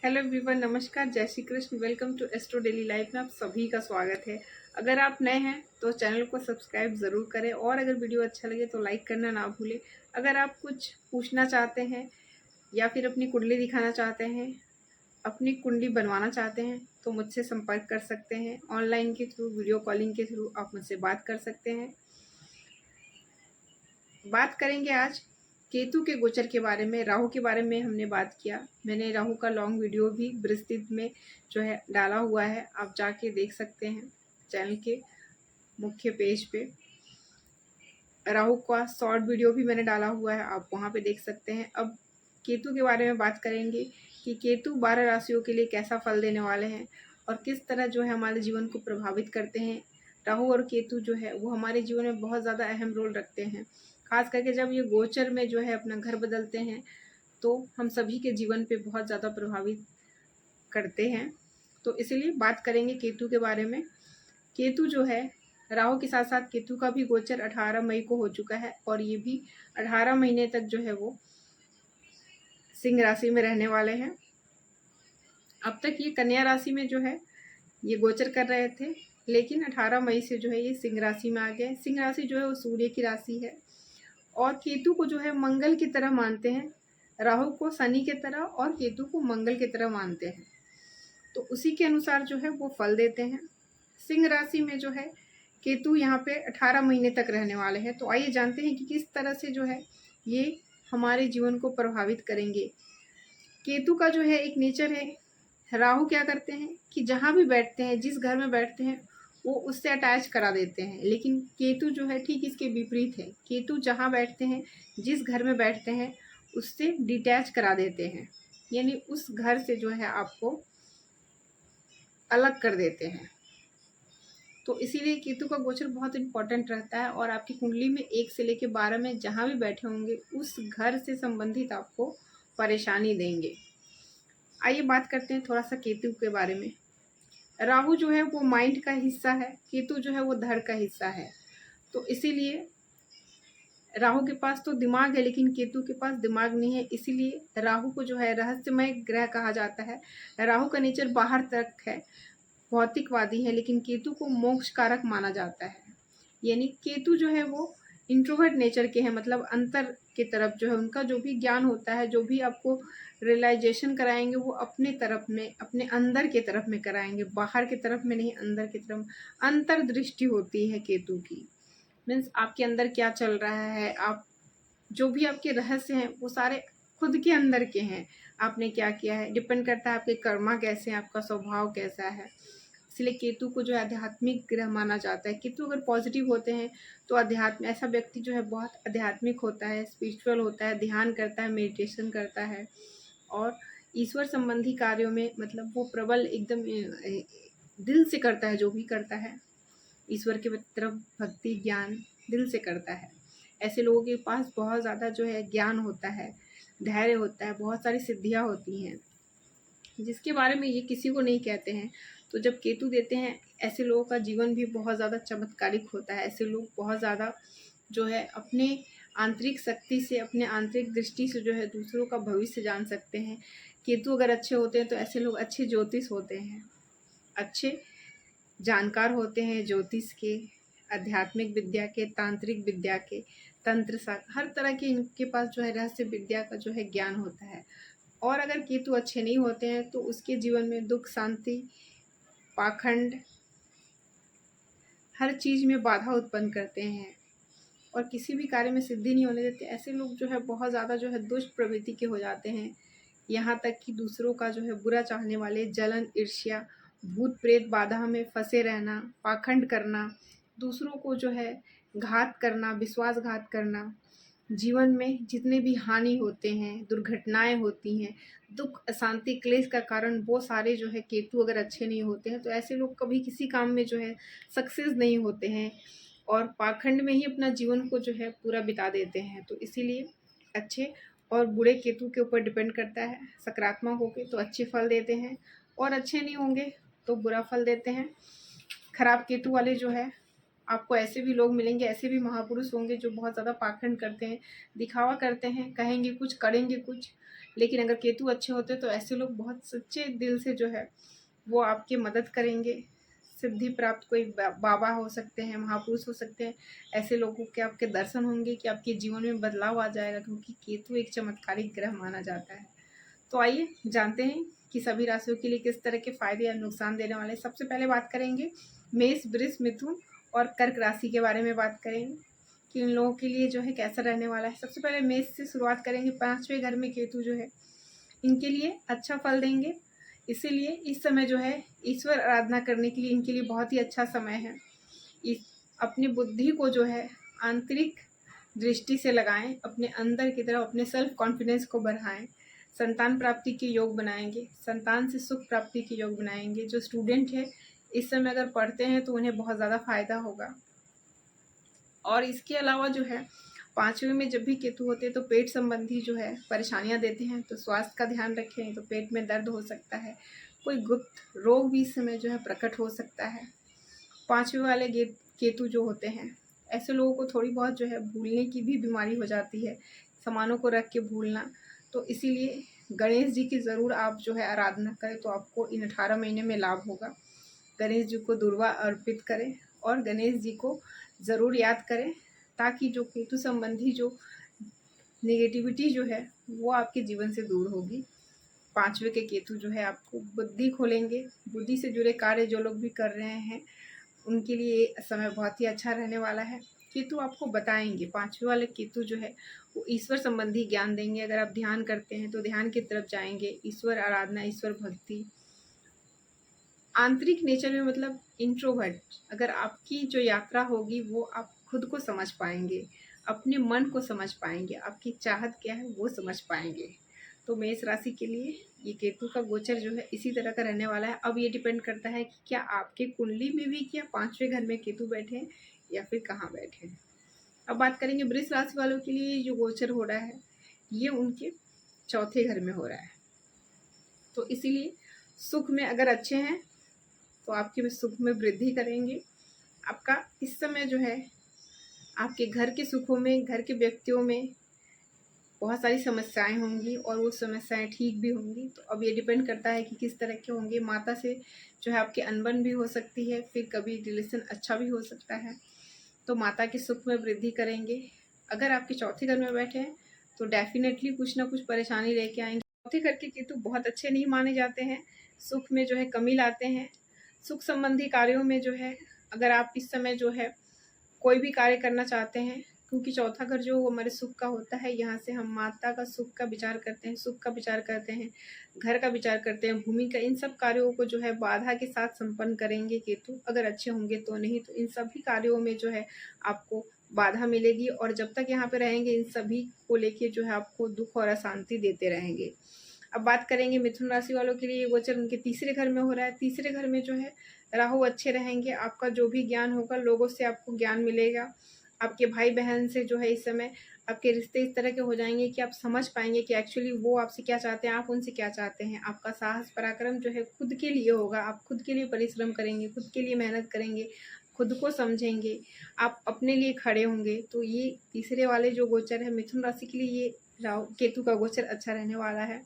Hello everyone, नमस्कार, जय Shri Krishna. Welcome to astro daily life में आप सभी का स्वागत है। अगर आप नए हैं तो चैनल को सब्सक्राइब ज़रूर करें और अगर वीडियो अच्छा लगे तो लाइक करना ना भूलें। अगर आप कुछ पूछना चाहते हैं या फिर अपनी कुंडली दिखाना चाहते हैं, अपनी कुंडली बनवाना चाहते हैं तो मुझसे संपर्क कर सकते हैं। ऑनलाइन के थ्रू, वीडियो कॉलिंग के थ्रू आप मुझसे बात कर सकते हैं। बात करेंगे आज केतु के गोचर के बारे में। राहु के बारे में हमने बात किया। मैंने राहु का लॉन्ग वीडियो भी बृहस्पति में जो है डाला हुआ है, आप जाके देख सकते हैं चैनल के मुख्य पेज पे। राहु का शॉर्ट वीडियो भी मैंने डाला हुआ है, आप वहाँ पे देख सकते हैं। अब केतु के बारे में बात करेंगे कि केतु 12 राशियों के लिए कैसा फल देने वाले हैं और किस तरह जो है हमारे जीवन को प्रभावित करते हैं। राहु और केतु जो है वो हमारे जीवन में बहुत ज़्यादा अहम रोल रखते हैं। खास करके जब ये गोचर में जो है अपना घर बदलते हैं तो हम सभी के जीवन पे बहुत ज़्यादा प्रभावित करते हैं। तो इसीलिए बात करेंगे केतु के बारे में। केतु जो है, राहु के साथ साथ केतु का भी गोचर 18 मई को हो चुका है और ये भी 18 महीने तक जो है वो सिंह राशि में रहने वाले हैं। अब तक ये कन्या राशि में जो है ये गोचर कर रहे थे, लेकिन 18 मई से जो है ये सिंह राशि में आ गए। सिंह राशि जो है वो सूर्य की राशि है और केतु को जो है मंगल की तरह मानते हैं। राहु को शनि की तरह और केतु को मंगल की तरह मानते हैं, तो उसी के अनुसार जो है वो फल देते हैं। सिंह राशि में जो है केतु यहाँ पे 18 महीने तक रहने वाले हैं। तो आइए जानते हैं कि किस तरह से जो है ये हमारे जीवन को प्रभावित करेंगे। केतु का जो है एक नेचर है, राहु क्या करते हैं कि जहाँ भी बैठते हैं, जिस घर में बैठते हैं वो उससे अटैच करा देते हैं, लेकिन केतु जो है ठीक इसके विपरीत है। केतु जहाँ बैठते हैं, जिस घर में बैठते हैं उससे डिटैच करा देते हैं, यानी उस घर से जो है आपको अलग कर देते हैं। तो इसीलिए केतु का गोचर बहुत इंपॉर्टेंट रहता है और आपकी कुंडली में 1 से लेकर 12 में जहाँ भी बैठे होंगे उस घर से संबंधित आपको परेशानी देंगे। आइए बात करते हैं थोड़ा सा केतु के बारे में। राहु जो है वो माइंड का हिस्सा है, केतु जो है वो धड़ का हिस्सा है। तो इसीलिए राहु के पास तो दिमाग है लेकिन केतु के पास दिमाग नहीं है, इसीलिए राहु को जो है रहस्यमय ग्रह कहा जाता है। राहु का नेचर बाहर तक है, भौतिकवादी है, लेकिन केतु को मोक्ष कारक माना जाता है। यानी केतु जो है वो इंट्रोवर्ट नेचर के हैं, मतलब अंतर की तरफ जो है उनका जो भी ज्ञान होता है, जो भी आपको रियलाइजेशन कराएंगे वो अपने तरफ में, अपने अंदर की तरफ में कराएंगे, बाहर की तरफ में नहीं, अंदर की तरफ। अंतर्दृष्टि होती है केतु की, मीन्स आपके अंदर क्या चल रहा है, आप जो भी आपके रहस्य हैं वो सारे खुद के अंदर के हैं। आपने क्या किया है डिपेंड करता है, आपके कर्मा कैसे हैं, आपका स्वभाव कैसा है। इसलिए केतु को जो है आध्यात्मिक ग्रह माना जाता है। केतु अगर पॉजिटिव होते हैं तो अध्यात्म, ऐसा व्यक्ति जो है बहुत आध्यात्मिक होता है, स्पिरिचुअल होता है, ध्यान करता है, मेडिटेशन करता है और ईश्वर संबंधी कार्यों में मतलब वो प्रबल एकदम दिल से करता है। जो भी करता है ईश्वर के तरफ भक्ति ज्ञान दिल से करता है। ऐसे लोगों के पास बहुत ज़्यादा जो है ज्ञान होता है, धैर्य होता है, बहुत सारी सिद्धियाँ होती हैं जिसके बारे में ये किसी को नहीं कहते हैं। तो जब केतु देते हैं ऐसे लोगों का जीवन भी बहुत ज़्यादा चमत्कारिक होता है। ऐसे लोग बहुत ज़्यादा जो है अपने आंतरिक शक्ति से, अपने आंतरिक दृष्टि से जो है दूसरों का भविष्य जान सकते हैं। केतु अगर अच्छे होते हैं तो ऐसे लोग अच्छे ज्योतिष होते हैं, अच्छे जानकार होते हैं ज्योतिष के, आध्यात्मिक विद्या के, तांत्रिक विद्या के, तंत्र सा हर तरह के इनके पास जो है रहस्य विद्या का जो है ज्ञान होता है। और अगर केतु अच्छे नहीं होते हैं तो उसके जीवन में दुख, शांति, पाखंड, हर चीज में बाधा उत्पन्न करते हैं और किसी भी कार्य में सिद्धि नहीं होने देते। ऐसे लोग जो है बहुत ज़्यादा जो है दुष्ट प्रवृत्ति के हो जाते हैं, यहाँ तक कि दूसरों का जो है बुरा चाहने वाले, जलन, ईर्ष्या, भूत प्रेत बाधा में फंसे रहना, पाखंड करना, दूसरों को जो है घात करना, विश्वासघात करना, जीवन में जितने भी हानि होते हैं, दुर्घटनाएं होती हैं, दुख, अशांति, क्लेश का कारण वो सारे जो है केतु अगर अच्छे नहीं होते हैं तो ऐसे लोग कभी किसी काम में जो है सक्सेस नहीं होते हैं और पाखंड में ही अपना जीवन को जो है पूरा बिता देते हैं। तो इसीलिए अच्छे और बुरे केतु के ऊपर डिपेंड करता है। सकारात्मक होंगे तो अच्छे फल देते हैं और अच्छे नहीं होंगे तो बुरा फल देते हैं। खराब केतु वाले जो है आपको ऐसे भी लोग मिलेंगे, ऐसे भी महापुरुष होंगे जो बहुत ज़्यादा पाखंड करते हैं, दिखावा करते हैं, कहेंगे कुछ करेंगे कुछ, लेकिन अगर केतु अच्छे होते तो ऐसे लोग बहुत सच्चे दिल से जो है वो आपकी मदद करेंगे। सिद्धि प्राप्त कोई बाबा हो सकते हैं, महापुरुष हो सकते हैं, ऐसे लोगों के आपके दर्शन होंगे कि आपके जीवन में बदलाव आ जाएगा, क्योंकि केतु एक चमत्कारिक ग्रह माना जाता है। तो आइए जानते हैं कि सभी राशियों के लिए किस तरह के फायदे या नुकसान देने वाले हैं। सबसे पहले बात करेंगे मेष, वृष, मिथुन और कर्क राशि के बारे में बात करेंगे कि इन लोगों के लिए जो है कैसा रहने वाला है। सबसे पहले मेष से शुरुआत करेंगे। 5वें घर में केतु जो है इनके लिए अच्छा फल देंगे, इसीलिए इस समय जो है ईश्वर आराधना करने के लिए इनके लिए बहुत ही अच्छा समय है। अपनी बुद्धि को जो है आंतरिक दृष्टि से लगाएं, अपने अंदर की तरफ अपने सेल्फ कॉन्फिडेंस को बढ़ाएं। संतान प्राप्ति के योग बनाएंगे, संतान से सुख प्राप्ति के योग बनाएंगे। जो स्टूडेंट है इस समय अगर पढ़ते हैं तो उन्हें बहुत ज़्यादा फायदा होगा। और इसके अलावा जो है 5वें में जब भी केतु होते हैं तो पेट संबंधी जो है परेशानियां देते हैं, तो स्वास्थ्य का ध्यान रखें। तो पेट में दर्द हो सकता है, कोई गुप्त रोग भी इस समय जो है प्रकट हो सकता है। 5वें वाले केतु जो होते हैं ऐसे लोगों को थोड़ी बहुत जो है भूलने की भी बीमारी हो जाती है, सामानों को रख के भूलना। तो इसीलिए गणेश जी की ज़रूर आप जो है आराधना करें तो आपको इन 18 महीने में लाभ होगा। गणेश जी को दुर्वा अर्पित करें और गणेश जी को ज़रूर याद करें, ताकि जो केतु संबंधी जो नेगेटिविटी जो है वो आपके जीवन से दूर होगी। 5वें के केतु जो है आपको बुद्धि खोलेंगे, बुद्धि से जुड़े कार्य जो लोग भी कर रहे हैं उनके लिए समय बहुत ही अच्छा रहने वाला है। केतु आपको बताएंगे, 5वें वाले केतु जो है वो ईश्वर संबंधी ज्ञान देंगे। अगर आप ध्यान करते हैं तो ध्यान की तरफ जाएंगे, ईश्वर आराधना, ईश्वर भक्ति, आंतरिक नेचर में मतलब इंट्रोवर्ट। अगर आपकी जो यात्रा होगी वो आप खुद को समझ पाएंगे, अपने मन को समझ पाएंगे, आपकी चाहत क्या है वो समझ पाएंगे। तो मेष राशि के लिए ये केतु का गोचर जो है इसी तरह का रहने वाला है। अब ये डिपेंड करता है कि क्या आपके कुंडली में भी क्या 5वें घर में केतु बैठे हैं या फिर कहाँ बैठे हैं। अब बात करेंगे वृष राशि वालों के लिए जो गोचर हो रहा है ये उनके 4थे घर में हो रहा है। तो इसीलिए सुख में अगर अच्छे हैं तो आपके सुख में वृद्धि करेंगे। आपका इस समय जो है आपके घर के सुखों में, घर के व्यक्तियों में बहुत सारी समस्याएं होंगी और वो समस्याएं ठीक भी होंगी। तो अब ये डिपेंड करता है कि किस तरह के होंगे। माता से जो है आपकी अनबन भी हो सकती है, फिर कभी रिलेशन अच्छा भी हो सकता है। तो माता के सुख में वृद्धि करेंगे। अगर आपके 4थे घर में बैठे हैं तो डेफिनेटली कुछ ना कुछ परेशानी लेके आएंगे। 4थे घर के केतु बहुत अच्छे नहीं माने जाते हैं, सुख में जो है कमी लाते हैं। सुख संबंधी कार्यों में जो है अगर आप इस समय जो है कोई भी कार्य करना चाहते हैं, क्योंकि 4था घर जो हमारे सुख का होता है, यहाँ से हम माता का सुख का विचार करते हैं, सुख का विचार करते हैं, घर का विचार करते हैं, भूमि का, इन सब कार्यों को जो है बाधा के साथ संपन्न करेंगे केतु। अगर अच्छे होंगे तो, नहीं तो इन सभी कार्यों में जो है आपको बाधा मिलेगी और जब तक यहाँ पे रहेंगे इन सभी को लेके जो है आपको दुख और अशांति देते रहेंगे। अब बात करेंगे मिथुन राशि वालों के लिए, ये गोचर उनके 3रे घर में हो रहा है। 3रे घर में जो है राहु अच्छे रहेंगे। आपका जो भी ज्ञान होगा, लोगों से आपको ज्ञान मिलेगा। आपके भाई बहन से जो है इस समय आपके रिश्ते इस तरह के हो जाएंगे कि आप समझ पाएंगे कि एक्चुअली वो आपसे क्या चाहते हैं, आप उनसे क्या चाहते हैं। आपका साहस पराक्रम जो है खुद के लिए होगा, आप खुद के लिए परिश्रम करेंगे, खुद के लिए मेहनत करेंगे, खुद को समझेंगे, आप अपने लिए खड़े होंगे। तो ये 3रे वाले जो गोचर है मिथुन राशि के लिए, ये राहु केतु का गोचर अच्छा रहने वाला है।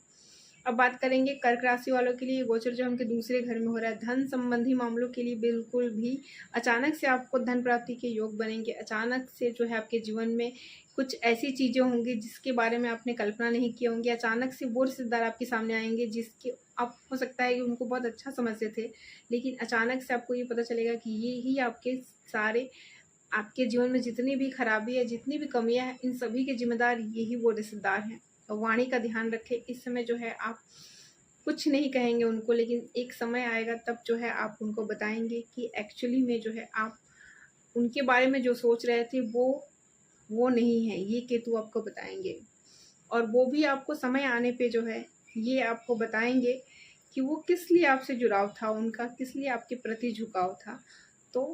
अब बात करेंगे कर्क राशि वालों के लिए, गोचर जो उनके 2रे घर में हो रहा है। धन संबंधी मामलों के लिए बिल्कुल भी अचानक से आपको धन प्राप्ति के योग बनेंगे। अचानक से जो है आपके जीवन में कुछ ऐसी चीज़ें होंगी जिसके बारे में आपने कल्पना नहीं की होंगी। अचानक से वो रिश्तेदार आपके सामने आएंगे जिसके आप हो सकता है कि उनको बहुत अच्छा समझते थे, लेकिन अचानक से आपको ये पता चलेगा कि ये ही आपके सारे, आपके जीवन में जितनी भी खराबी है, जितनी भी कमियां हैं, इन सभी के जिम्मेदार यही वो रिश्तेदार हैं। तो वाणी का ध्यान रखें। इस समय जो है आप कुछ नहीं कहेंगे उनको, लेकिन एक समय आएगा तब जो है आप उनको बताएंगे कि एक्चुअली में जो है आप उनके बारे में जो सोच रहे थे वो नहीं है। ये केतु आपको बताएंगे और वो भी आपको समय आने पे जो है ये आपको बताएंगे कि वो किस लिए आपसे जुड़ाव था, उनका किस लिए आपके प्रति झुकाव था। तो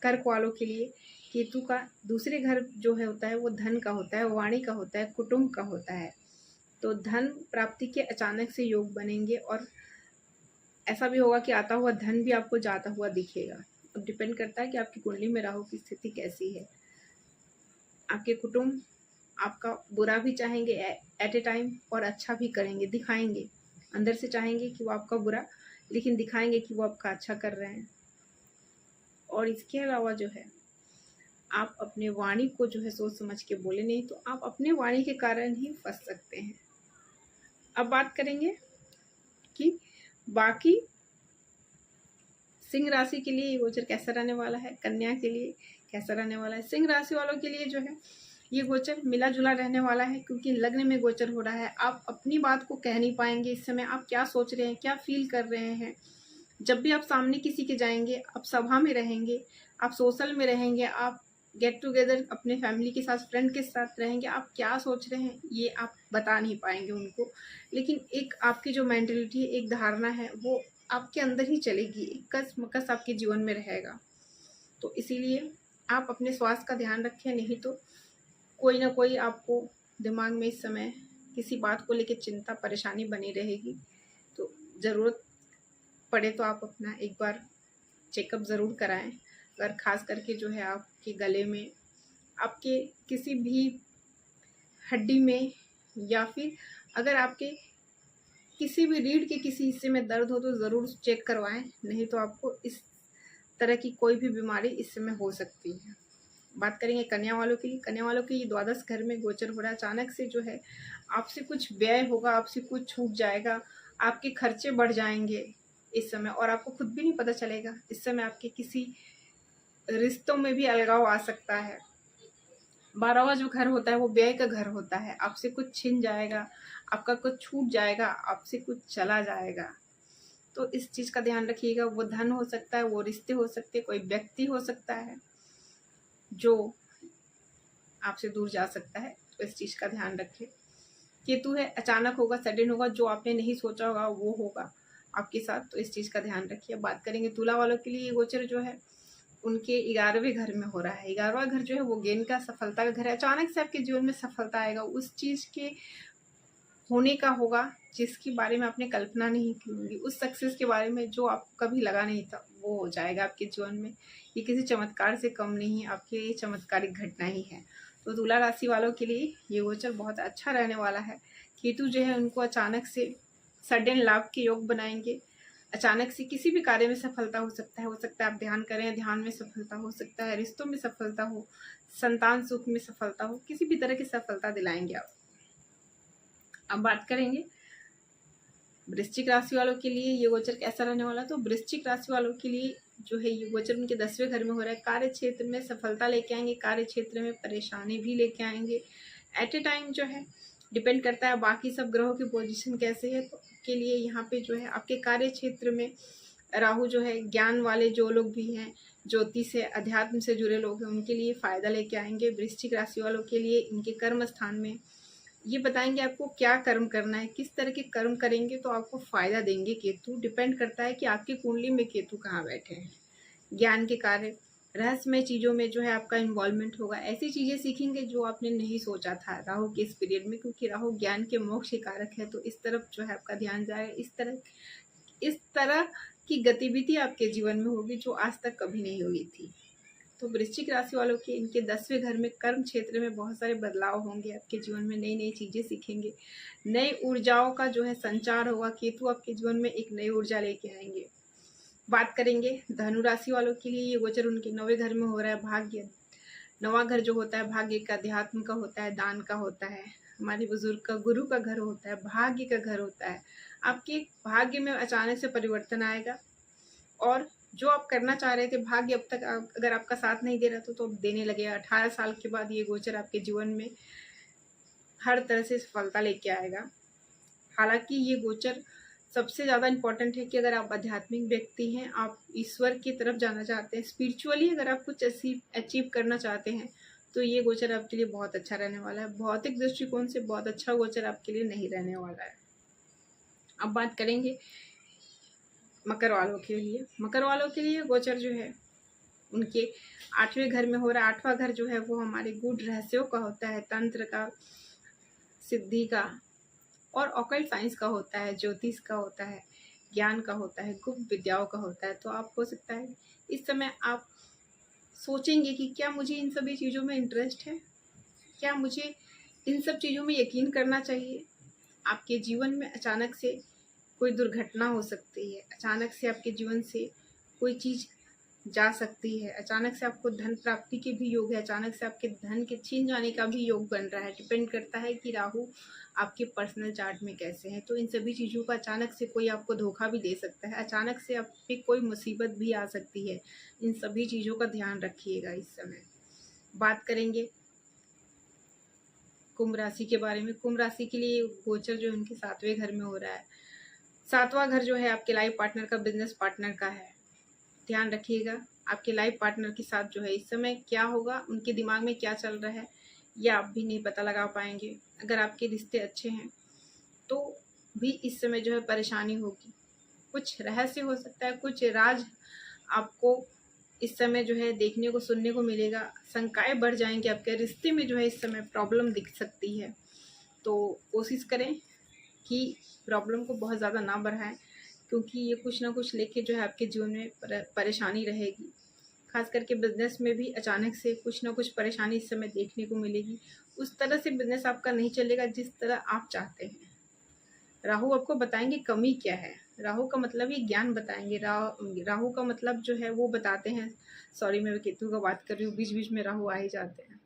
कर्क वालों के लिए केतु का 2रे घर जो है होता है वो धन का होता है, वाणी का होता है, कुटुंब का होता है। तो धन प्राप्ति के अचानक से योग बनेंगे और ऐसा भी होगा कि आता हुआ धन भी आपको जाता हुआ दिखेगा। अब डिपेंड करता है कि आपकी कुंडली में राहु की स्थिति कैसी है। आपके कुटुंब, आपका बुरा भी चाहेंगे एट ए टाइम और अच्छा भी करेंगे, दिखाएंगे। अंदर से चाहेंगे कि वो आपका बुरा, लेकिन दिखाएंगे कि वो आपका अच्छा कर रहे हैं। और इसके अलावा जो है आप अपने वाणी को जो है सोच समझ के बोले, नहीं तो आप अपने वाणी के कारण ही फंस सकते हैं। अब बात करेंगे कि बाकी सिंह राशि के लिए ये गोचर कैसा रहने वाला है, कन्या के लिए कैसा रहने वाला है। सिंह राशि वालों के लिए जो है ये गोचर मिला जुला रहने वाला है, क्योंकि लग्न में गोचर हो रहा है। आप अपनी बात को कह नहीं पाएंगे इस समय, आप क्या सोच रहे हैं, क्या फील कर रहे हैं। जब भी आप सामने किसी के जाएंगे, आप सभा में रहेंगे, आप सोशल में रहेंगे, आप गेट टुगेदर अपने फैमिली के साथ, फ्रेंड के साथ रहेंगे, आप क्या सोच रहे हैं ये आप बता नहीं पाएंगे उनको। लेकिन एक आपकी जो मेंटलिटी है, एक धारणा है, वो आपके अंदर ही चलेगी, एक कस मकस आपके जीवन में रहेगा। तो इसीलिए आप अपने स्वास्थ्य का ध्यान रखें, नहीं तो कोई ना कोई आपको दिमाग में इस समय किसी बात को लेकर चिंता परेशानी बनी रहेगी। तो ज़रूरत पड़े तो आप अपना एक बार चेकअप ज़रूर कराएं। अगर खास करके जो है आपके गले में, आपके किसी भी हड्डी में, या फिर अगर आपके किसी भी रीढ़ के किसी हिस्से में दर्द हो तो ज़रूर चेक करवाएं, नहीं तो आपको इस तरह की कोई भी बीमारी इस समय हो सकती है। बात करेंगे कन्या वालों के लिए। कन्या वालों के ये द्वादश घर में गोचर हो रहा है। अचानक से जो है आपसे कुछ व्यय होगा, आपसे कुछ छूट जाएगा, आपके खर्चे बढ़ जाएंगे इस समय, और आपको खुद भी नहीं पता चलेगा। इस समय आपके किसी रिश्तों में भी अलगाव आ सकता है। 12वां जो घर होता है वो व्यय का घर होता है। आपसे कुछ छिन जाएगा, आपका कुछ छूट जाएगा, आपसे कुछ चला जाएगा। तो इस चीज़ का ध्यान रखिएगा। वो धन हो सकता है, वो रिश्ते हो सकते हैं, कोई व्यक्ति हो सकता है जो आपसे दूर जा सकता है। तो इस चीज़ का ध्यान रखें। केतु है, अचानक होगा, सडन होगा, जो आपने नहीं सोचा होगा वो होगा आपके साथ। तो इस चीज़ का ध्यान रखिए। बात करेंगे तुला वालों के लिए। ये गोचर जो है उनके 11वें घर में हो रहा है। 11वां घर जो है वो गेन का, सफलता का घर है। अचानक से आपके जीवन में सफलता आएगा, उस चीज़ के होने का होगा जिसके बारे में आपने कल्पना नहीं की होगी। उस सक्सेस के बारे में जो आपको कभी लगा नहीं था वो हो जाएगा आपके जीवन में। ये किसी चमत्कार से कम नहीं है, आपके लिए चमत्कारिक घटना ही है। तो तुला राशि वालों के लिए ये गोचर बहुत अच्छा रहने वाला है। केतु जो है उनको अचानक से सडन लाभ के योग बनाएंगे। अचानक से किसी भी कार्य में सफलता हो सकता है। आप ध्यान करें, ध्यान में सफलता हो सकता है, रिश्तों में सफलता हो, संतान सुख में सफलता हो, किसी भी तरह की सफलता दिलाएंगे आप। अब बात करेंगे वृश्चिक राशि वालों के लिए ये गोचर कैसा रहने वाला। तो वृश्चिक राशि वालों के लिए जो है ये गोचर उनके 10वें घर में हो रहा है। कार्य क्षेत्र में सफलता लेके आएंगे, कार्य क्षेत्र में परेशानी भी लेके आएंगे। एट ए टाइम जो है डिपेंड करता है बाकी सब ग्रहों की पोजीशन कैसे है। तो के लिए यहाँ पे जो है आपके कार्य क्षेत्र में राहु जो है, ज्ञान वाले जो लोग भी हैं, ज्योतिष से, अध्यात्म से जुड़े लोग हैं, उनके लिए फायदा लेके आएंगे। वृश्चिक राशि वालों के लिए इनके कर्म स्थान में ये बताएंगे आपको क्या कर्म करना है, किस तरह के कर्म करेंगे तो आपको फायदा देंगे। केतु डिपेंड करता है कि आपकी कुंडली में केतु कहाँ बैठे हैं। ज्ञान के कार्य, रहस्यमय चीज़ों में जो है आपका इन्वॉल्वमेंट होगा। ऐसी चीज़ें सीखेंगे जो आपने नहीं सोचा था राहु के इस पीरियड में, क्योंकि राहु ज्ञान के मोक्ष के कारक है। तो इस तरफ जो है आपका ध्यान जाएगा। इस तरह की गतिविधि आपके जीवन में होगी जो आज तक कभी नहीं हुई थी। तो वृश्चिक राशि वालों के इनके 10वें घर में कर्म क्षेत्र में बहुत सारे बदलाव होंगे। आपके जीवन में नई नई चीज़ें सीखेंगे, नई ऊर्जाओं का जो है संचार होगा। केतु आपके जीवन में एक नई ऊर्जा लेके आएंगे। बात करेंगे धनु राशि वालों के लिए। ये गोचर उनके 9वें घर में हो रहा है। भाग्य, 9वां घर जो होता है भाग्य का, अध्यात्म का होता है, दान का होता है, हमारे बुजुर्ग का, गुरु का घर होता है, भाग्य का घर होता है। आपके भाग्य में अचानक से परिवर्तन आएगा, और जो आप करना चाह रहे थे, भाग्य अब तक अगर आपका साथ नहीं दे रहा तो देने लगेगा। 18 साल के बाद ये गोचर आपके जीवन में हर तरह से सफलता लेके आएगा। हालांकि ये गोचर सबसे ज़्यादा इम्पोर्टेंट है कि अगर आप आध्यात्मिक व्यक्ति हैं, आप ईश्वर की तरफ जाना चाहते हैं, स्पिरिचुअली अगर आप कुछ अचीव करना चाहते हैं, तो ये गोचर आपके लिए बहुत अच्छा रहने वाला है। भौतिक दृष्टिकोण से बहुत अच्छा गोचर आपके लिए नहीं रहने वाला है। अब बात करेंगे मकर वालों के लिए। मकर वालों के लिए गोचर जो है उनके 8वें घर में हो रहा है। 8वां घर जो है वो हमारे गूढ़ रहस्यों का होता है, तंत्र का, सिद्धि का और ऑकल्ट साइंस का होता है, ज्योतिष का होता है, ज्ञान का होता है, गुप्त विद्याओं का होता है। तो आप हो सकता है इस समय आप सोचेंगे कि क्या मुझे इन सभी चीज़ों में इंटरेस्ट है, क्या मुझे इन सब चीज़ों में यकीन करना चाहिए। आपके जीवन में अचानक से कोई दुर्घटना हो सकती है, अचानक से आपके जीवन से कोई चीज़ जा सकती है, अचानक से आपको धन प्राप्ति के भी योग है, अचानक से आपके धन के छीन जाने का भी योग बन रहा है। डिपेंड करता है कि राहु आपके पर्सनल चार्ट में कैसे हैं। तो इन सभी चीज़ों का अचानक से कोई आपको धोखा भी दे सकता है, अचानक से आप पे कोई मुसीबत भी आ सकती है। इन सभी चीज़ों का ध्यान रखिएगा। इस समय बात करेंगे कुंभ राशि के बारे में। कुंभ राशि के लिए गोचर जो है उनके 7वें घर में हो रहा है। 7वां घर जो है आपके लाइफ पार्टनर का, बिजनेस पार्टनर का है। ध्यान रखिएगा आपके लाइफ पार्टनर के साथ जो है इस समय क्या होगा, उनके दिमाग में क्या चल रहा है, ये आप भी नहीं पता लगा पाएंगे। अगर आपके रिश्ते अच्छे हैं तो भी इस समय जो है परेशानी होगी। कुछ रहस्य हो सकता है, कुछ राज आपको इस समय जो है देखने को, सुनने को मिलेगा। शंकाएं बढ़ जाएंगी, आपके रिश्ते में जो है इस समय प्रॉब्लम दिख सकती है। तो कोशिश करें कि प्रॉब्लम को बहुत ज़्यादा ना बढ़ाएं, क्योंकि ये कुछ ना कुछ लेके जो है आपके जीवन में परेशानी रहेगी। खास करके बिजनेस में भी अचानक से कुछ ना कुछ परेशानी इस समय देखने को मिलेगी। उस तरह से बिजनेस आपका नहीं चलेगा जिस तरह आप चाहते हैं। राहु आपको बताएंगे कमी क्या है। राहु का मतलब ये ज्ञान बताएंगे। राहु का मतलब जो है वो बताते हैं। सॉरी, मैं केतु का बात कर रही हूँ, बीच बीच में राहु आ ही जाते हैं।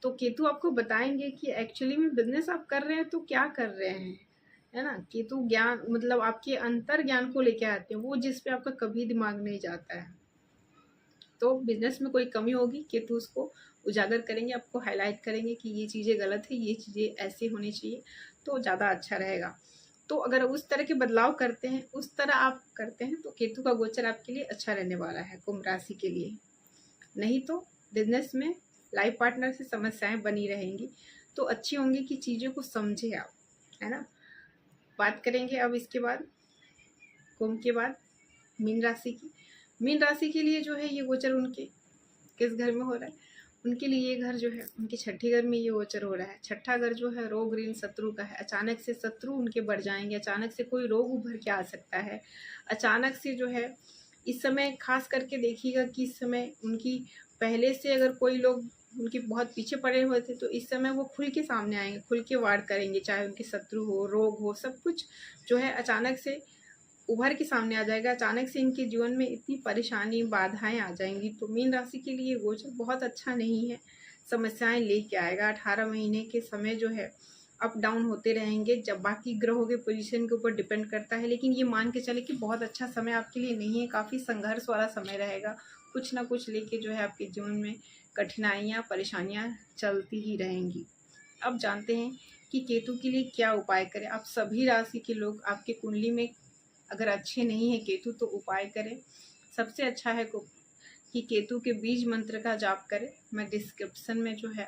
तो केतु आपको बताएंगे कि एक्चुअली में बिजनेस आप कर रहे हैं तो क्या कर रहे हैं, है ना। केतु ज्ञान मतलब आपके अंतर ज्ञान को लेके आते हैं, वो जिस पे आपका कभी दिमाग नहीं जाता है। तो बिजनेस में कोई कमी होगी, केतु उसको उजागर करेंगे, आपको हाईलाइट करेंगे कि ये चीज़ें गलत है, ये चीज़ें ऐसी होनी चाहिए, तो ज़्यादा अच्छा रहेगा। तो अगर उस तरह के बदलाव करते हैं, उस तरह आप करते हैं, तो केतु का गोचर आपके लिए अच्छा रहने वाला है कुंभ राशि के लिए। नहीं तो बिजनेस में लाइफ पार्टनर से समस्याएं बनी रहेंगी। तो अच्छी होंगी कि चीज़ों को समझे आप, है ना। बात करेंगे अब इसके बाद कुंभ के बाद मीन राशि की। मीन राशि के लिए जो है ये गोचर उनके किस घर में हो रहा है, उनके लिए ये घर जो है उनके छठे घर में ये गोचर हो रहा है। छठा घर जो है रोग ऋण शत्रु का है। अचानक से शत्रु उनके बढ़ जाएंगे, अचानक से कोई रोग उभर के आ सकता है। अचानक से जो है इस समय खास करके देखिएगा कि इस समय उनकी पहले से अगर कोई लोग उनके बहुत पीछे पड़े हुए थे, तो इस समय वो खुल के सामने आएंगे, खुल के वार करेंगे। चाहे उनके शत्रु हो, रोग हो, सब कुछ जो है अचानक से उभर के सामने आ जाएगा। अचानक से इनके जीवन में इतनी परेशानी, बाधाएं आ जाएंगी। तो मीन राशि के लिए गोचर बहुत अच्छा नहीं है, समस्याएं लेके आएगा। 18 महीने के समय जो है अप डाउन होते रहेंगे, जब बाकी ग्रहों के पोजीशन के ऊपर डिपेंड करता है। लेकिन ये मान के चले कि बहुत अच्छा समय आपके लिए नहीं है, काफ़ी संघर्ष वाला समय रहेगा। कुछ ना कुछ लेके जो है आपके जीवन में कठिनाइयाँ, परेशानियाँ चलती ही रहेंगी। अब जानते हैं कि केतु के लिए क्या उपाय करें। आप सभी राशि के लोग, आपके कुंडली में अगर अच्छे नहीं है केतु, तो उपाय करें। सबसे अच्छा है कि केतु के बीज मंत्र का जाप करें। मैं डिस्क्रिप्शन में जो है